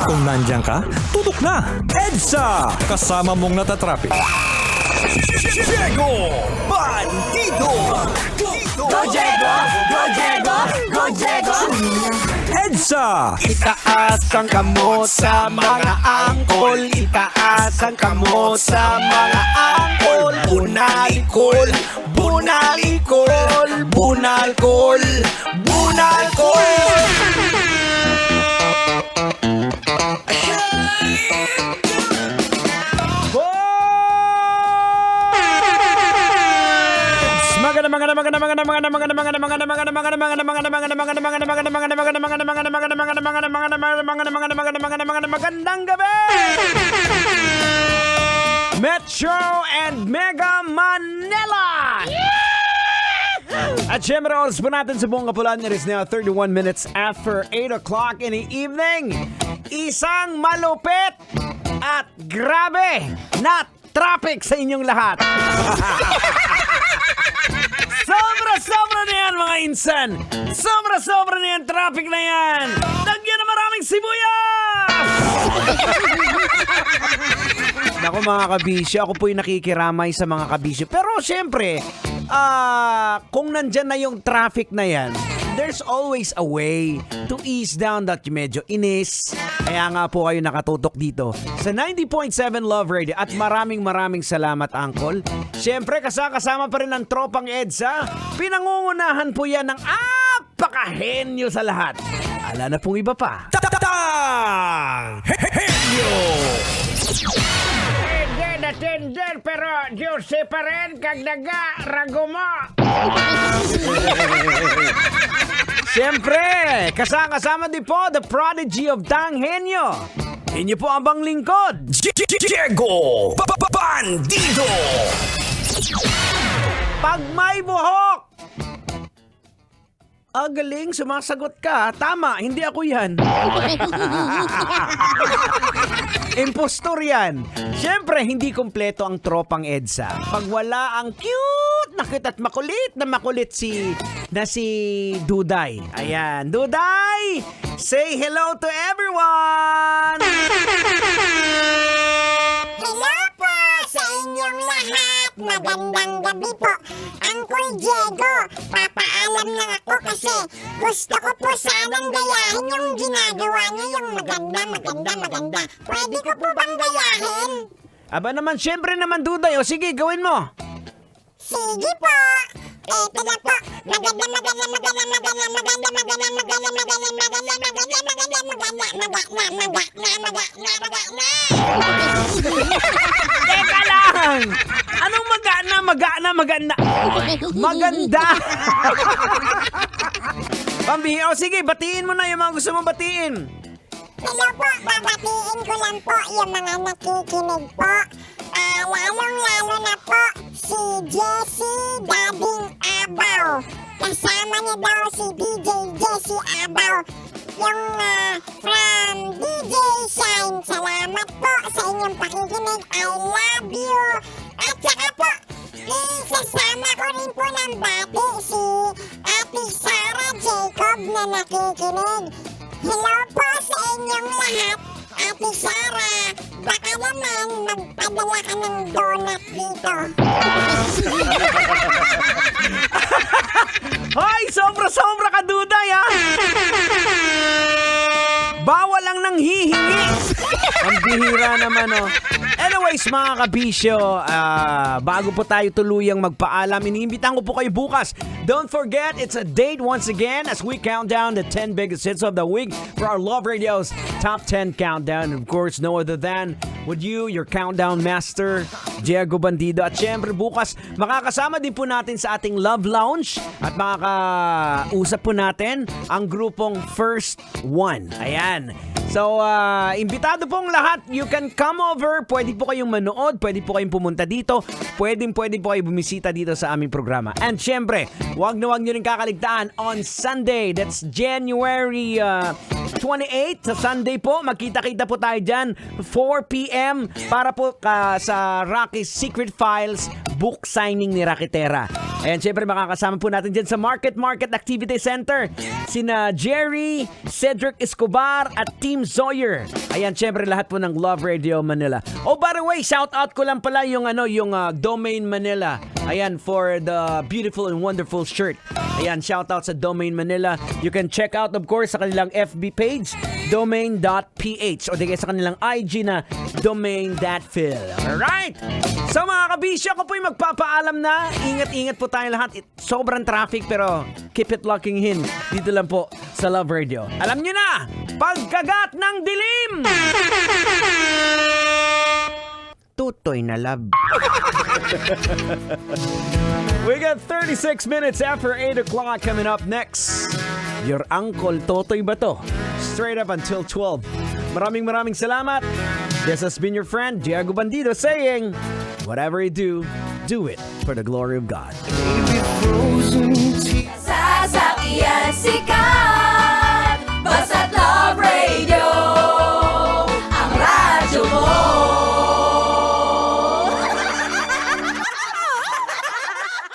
Kung nandyan ka, tutok na! EDSA! Kasama mong natatraffic. Diego Bandido! Go Diego! Go Diego! Go Diego! EDSA! Itaas ang kamot sa mga angkol. Itaas ang kamot sa mga angkol. Bunalikol, bunalikol, bunalkol, bunalkol. Magandang gabi! Metro and Mega Manila! At syempre, oras po natin sa buong kapulan. It is now 31 minutes after 8 o'clock in the evening. Isang malupit at grabe na traffic sa inyong lahat. Sobra-sobra na yan, mga insan. Sobra-sobra na yan, traffic na yan. Lagyan na maraming sibuyas! Naku mga kabisyo, ako po'y nakikiramay sa mga kabisyo. Pero syempre, kung nandyan na yung traffic na yan, there's always a way to ease down that medyo inis. Kaya nga po kayo nakatutok dito sa 90.7 Love Radio. At maraming salamat, Uncle. Siyempre, kasama pa rin ang tropang EDSA. Pinangungunahan po yan ng apakahenyo sa lahat. Ala na pong iba pa. Henyo! Tender, pero juicy pa rin kag naga rago mo. Siyempre, kasama din po the prodigy of Tanghenyo. Inyo po ang bang lingkod. Diego Bandido! Pag may buhok! Galing, sumasagot ka. Tama, hindi ako yan. Impostor yan. Siyempre, hindi kompleto ang tropang EDSA. Pag wala ang cute, nakit at makulit si Duday. Ayan, Duday! Say hello to everyone! Hello po sa inyong lahat. Magandang gabi po. Uncle Diego, papaalam lang ako kasi gusto ko po sanang gayahin yung ginagawa niyo, yung maganda. Pwede ko po bang gayahin? Aba naman, siyempre naman, Duday. O sige, gawin mo. Sige po. Eto na po. Teka lang! Anong maganda? Maganda! Pambihira. O sige, batiin mo na yung mga gusto mong batiin. Hello po, babatiin ko lang po yung mga nakikinig po. Lalong-lalo na po si Jessie Dading Abaw. Kasama niya daw si DJ Jessie Abaw. Yung from DJ Shine. Salamat po sa inyong pakikinig. I love you. At saka po, isasama ko rin po ng bati si Ate Sarah Jacob na nakikinig. Hello po sa inyong lahat. Ate Sarah, baka naman magpadala ka ng donut dito. Hoy, sobra ka, Duday, ha? Bawal lang nang hihingi. Ang bihira naman, oh. Anyways, mga kabisyo, bago po tayo tuluyang magpaalam, iniimbitahan ko po kayo bukas. Don't forget, it's a date once again as we count down the 10 biggest hits of the week for our Love Radio's Top 10 Countdown. And of course, no other than with you, your countdown master, Diego Bandido. At syempre bukas, makakasama din po natin sa ating Love Lounge at makakausap po natin ang grupong First One. Ayan. So, imbitado pong lahat. You can come over. Pwede po kayong manood. Pwede po kayong pumunta dito. Pwede po kayo bumisita dito sa aming programa. And syempre, wag nyo rin kakaligtaan on Sunday. That's January 28. Sa Sunday po, magkita-kita po tayo dyan. 4 p.m. para po sa Rocky's Secret Files book signing ni Rakitera. Ayan, syempre makakasama po natin dyan sa Market Activity Center sina Jerry, Cedric Escobar at Team Zoyer. Ayan, syempre lahat po ng Love Radio Manila. Oh, by the way, shout out ko lang pala yung Domain Manila. Ayan, for the beautiful and wonderful shirt. Ayan, shout out sa Domain Manila. You can check out, of course, sa kanilang FB page, domain.ph, o di kaya sa kanilang IG na domain.phil. Alright? So mga kabisyo, ako po'y magpapaalam na. Ingat-ingat po tayo lahat. Sobrang traffic pero keep it locking in. Dito lang po sa Love Radio. Alam nyo na, pagkagat ng dilim! Tutoy na love. We got 36 minutes after 8 o'clock coming up next. Your Uncle Totoy Bato. Straight up until 12. Maraming salamat. This has been your friend, Diego Bandido, saying, whatever you do it for the glory of God. Sasakyan si